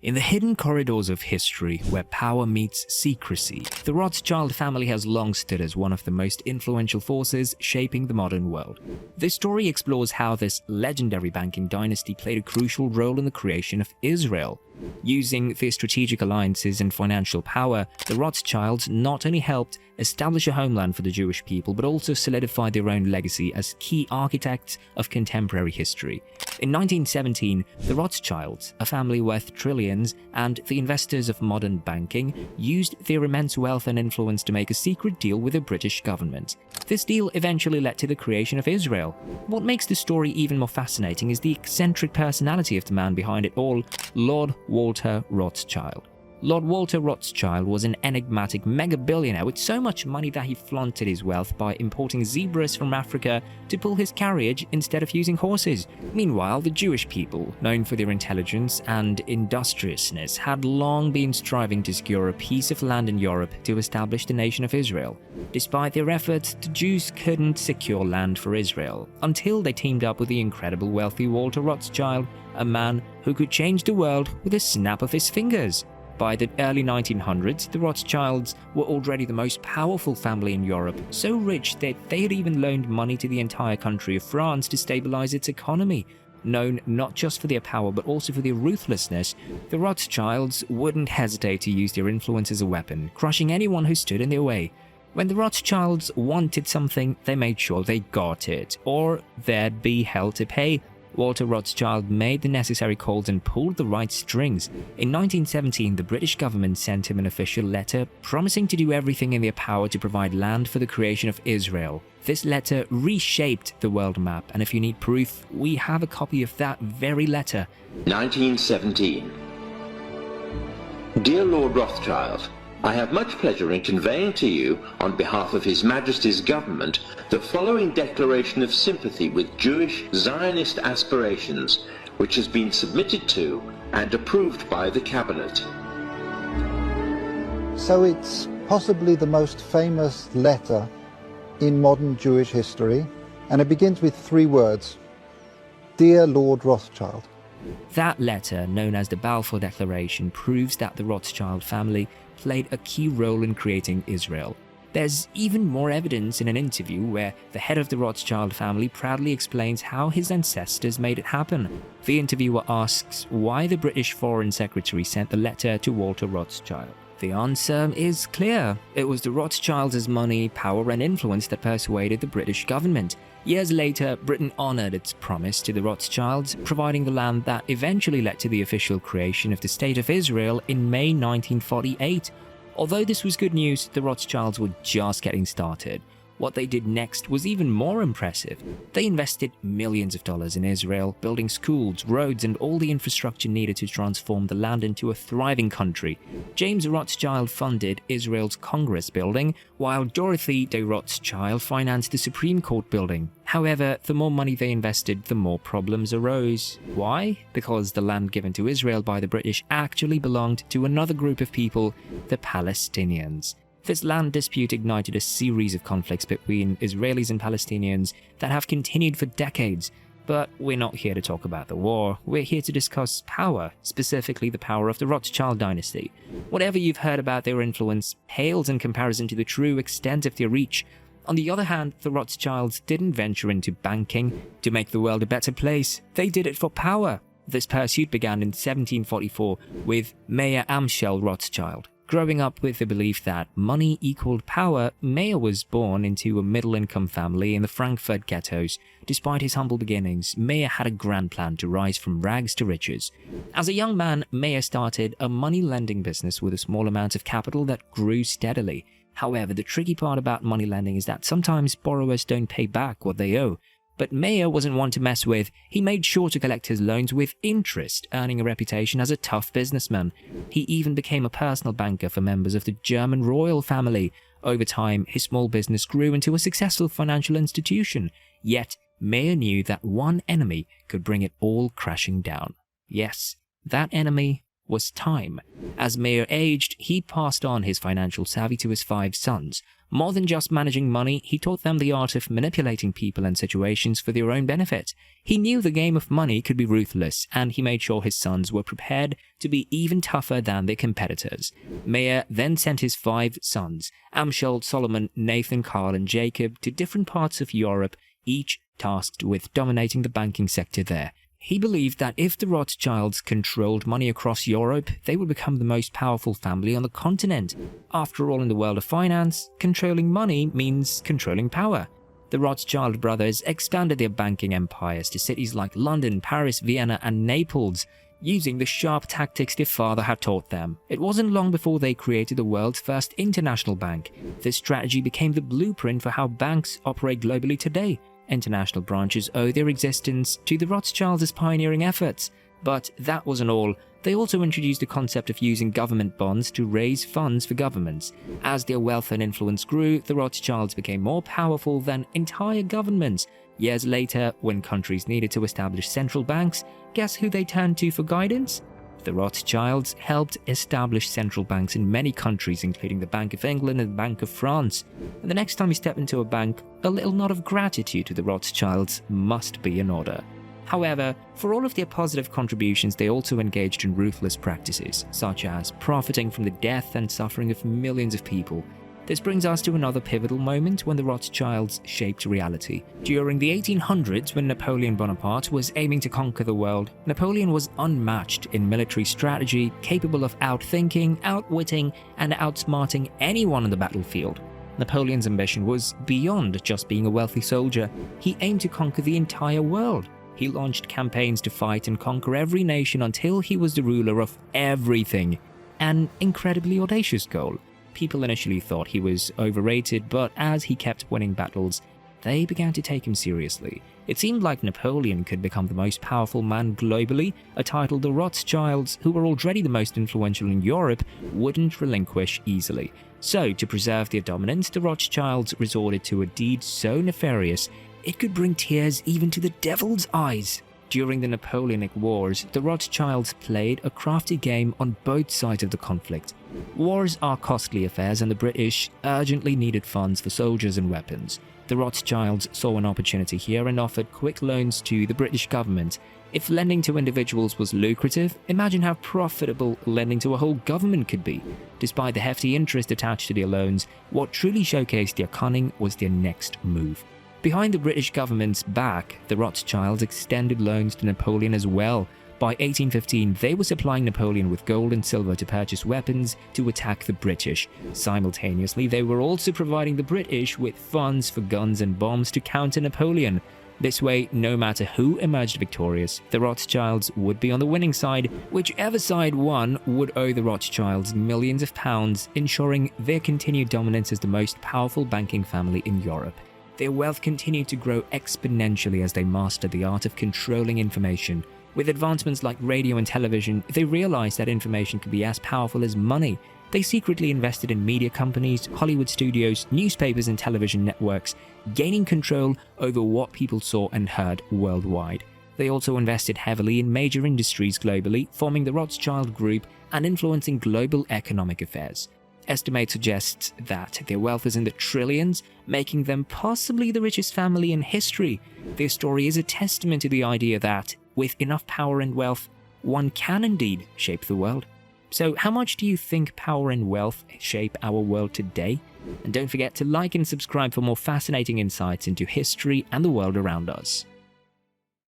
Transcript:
In the hidden corridors of history where power meets secrecy, the Rothschild family has long stood as one of the most influential forces shaping the modern world. This story explores how this legendary banking dynasty played a crucial role in the creation of Israel. Using their strategic alliances and financial power, the Rothschilds not only helped establish a homeland for the Jewish people, but also solidified their own legacy as key architects of contemporary history. In 1917, the Rothschilds, a family worth trillions, and the investors of modern banking, used their immense wealth and influence to make a secret deal with the British government. This deal eventually led to the creation of Israel. What makes the story even more fascinating is the eccentric personality of the man behind it all, Lord Walter Rothschild. Lord Walter Rothschild was an enigmatic mega-billionaire with so much money that he flaunted his wealth by importing zebras from Africa to pull his carriage instead of using horses. Meanwhile, the Jewish people, known for their intelligence and industriousness, had long been striving to secure a piece of land in Europe to establish the nation of Israel. Despite their efforts, the Jews couldn't secure land for Israel until they teamed up with the incredible wealthy Walter Rothschild, a man who could change the world with a snap of his fingers. By the early 1900s, the Rothschilds were already the most powerful family in Europe, so rich that they had even loaned money to the entire country of France to stabilize its economy. Known not just for their power but also for their ruthlessness, the Rothschilds wouldn't hesitate to use their influence as a weapon, crushing anyone who stood in their way. When the Rothschilds wanted something, they made sure they got it, or they'd be hell to pay. Walter Rothschild made the necessary calls and pulled the right strings. In 1917, the British government sent him an official letter promising to do everything in their power to provide land for the creation of Israel. This letter reshaped the world map, and if you need proof, we have a copy of that very letter. 1917. Dear Lord Rothschild, I have much pleasure in conveying to you, on behalf of His Majesty's government, the following declaration of sympathy with Jewish Zionist aspirations, which has been submitted to and approved by the Cabinet. So it's possibly the most famous letter in modern Jewish history, and it begins with 3 words: Dear Lord Rothschild. That letter, known as the Balfour Declaration, proves that the Rothschild family played a key role in creating Israel. There's even more evidence in an interview where the head of the Rothschild family proudly explains how his ancestors made it happen. The interviewer asks why the British Foreign Secretary sent the letter to Walter Rothschild. The answer is clear. It was the Rothschilds' money, power and influence that persuaded the British government. Years later, Britain honored its promise to the Rothschilds, providing the land that eventually led to the official creation of the State of Israel in May 1948. Although this was good news, the Rothschilds were just getting started. What they did next was even more impressive. They invested millions of dollars in Israel, building schools, roads, and all the infrastructure needed to transform the land into a thriving country. James Rothschild funded Israel's Congress building, while Dorothy de Rothschild financed the Supreme Court building. However, the more money they invested, the more problems arose. Why? Because the land given to Israel by the British actually belonged to another group of people, the Palestinians. This land dispute ignited a series of conflicts between Israelis and Palestinians that have continued for decades. But we're not here to talk about the war, we're here to discuss power, specifically the power of the Rothschild dynasty. Whatever you've heard about their influence pales in comparison to the true extent of their reach. On the other hand, the Rothschilds didn't venture into banking to make the world a better place, they did it for power. This pursuit began in 1744 with Mayer Amschel Rothschild. Growing up with the belief that money equaled power, Mayer was born into a middle-income family in the Frankfurt ghettos. Despite his humble beginnings, Mayer had a grand plan to rise from rags to riches. As a young man, Mayer started a money-lending business with a small amount of capital that grew steadily. However, the tricky part about money lending is that sometimes borrowers don't pay back what they owe. But Mayer wasn't one to mess with. He made sure to collect his loans with interest, earning a reputation as a tough businessman. He even became a personal banker for members of the German royal family. Over time, his small business grew into a successful financial institution. Yet, Mayer knew that one enemy could bring it all crashing down. Yes, that enemy was time. As Mayer aged, he passed on his financial savvy to his 5 sons. More than just managing money, he taught them the art of manipulating people and situations for their own benefit. He knew the game of money could be ruthless, and he made sure his sons were prepared to be even tougher than their competitors. Mayer then sent his 5 sons, Amschel, Solomon, Nathan, Karl, and Jacob, to different parts of Europe, each tasked with dominating the banking sector there. He believed that if the Rothschilds controlled money across Europe, they would become the most powerful family on the continent. After all, in the world of finance, controlling money means controlling power. The Rothschild brothers expanded their banking empires to cities like London, Paris, Vienna, and Naples, using the sharp tactics their father had taught them. It wasn't long before they created the world's first international bank. This strategy became the blueprint for how banks operate globally today. International branches owe their existence to the Rothschilds' pioneering efforts. But that wasn't all. They also introduced the concept of using government bonds to raise funds for governments. As their wealth and influence grew, the Rothschilds became more powerful than entire governments. Years later, when countries needed to establish central banks, guess who they turned to for guidance? The Rothschilds helped establish central banks in many countries, including the Bank of England and the Bank of France. And the next time you step into a bank, a little nod of gratitude to the Rothschilds must be in order. However, for all of their positive contributions, they also engaged in ruthless practices, such as profiting from the death and suffering of millions of people. This brings us to another pivotal moment when the Rothschilds shaped reality. During the 1800s, when Napoleon Bonaparte was aiming to conquer the world, Napoleon was unmatched in military strategy, capable of outthinking, outwitting, and outsmarting anyone on the battlefield. Napoleon's ambition was beyond just being a wealthy soldier. He aimed to conquer the entire world. He launched campaigns to fight and conquer every nation until he was the ruler of everything. An incredibly audacious goal. People initially thought he was overrated, but as he kept winning battles, they began to take him seriously. It seemed like Napoleon could become the most powerful man globally, a title the Rothschilds, who were already the most influential in Europe, wouldn't relinquish easily. So, to preserve their dominance, the Rothschilds resorted to a deed so nefarious, it could bring tears even to the devil's eyes. During the Napoleonic Wars, the Rothschilds played a crafty game on both sides of the conflict. Wars are costly affairs, and the British urgently needed funds for soldiers and weapons. The Rothschilds saw an opportunity here and offered quick loans to the British government. If lending to individuals was lucrative, imagine how profitable lending to a whole government could be. Despite the hefty interest attached to their loans, what truly showcased their cunning was their next move. Behind the British government's back, the Rothschilds extended loans to Napoleon as well. By 1815, they were supplying Napoleon with gold and silver to purchase weapons to attack the British. Simultaneously, they were also providing the British with funds for guns and bombs to counter Napoleon. This way, no matter who emerged victorious, the Rothschilds would be on the winning side. Whichever side won would owe the Rothschilds millions of pounds, ensuring their continued dominance as the most powerful banking family in Europe. Their wealth continued to grow exponentially as they mastered the art of controlling information. With advancements like radio and television, they realized that information could be as powerful as money. They secretly invested in media companies, Hollywood studios, newspapers, and television networks, gaining control over what people saw and heard worldwide. They also invested heavily in major industries globally, forming the Rothschild Group and influencing global economic affairs. Estimates suggest that their wealth is in the trillions, making them possibly the richest family in history. Their story is a testament to the idea that, with enough power and wealth, one can indeed shape the world. So how much do you think power and wealth shape our world today? And don't forget to like and subscribe for more fascinating insights into history and the world around us.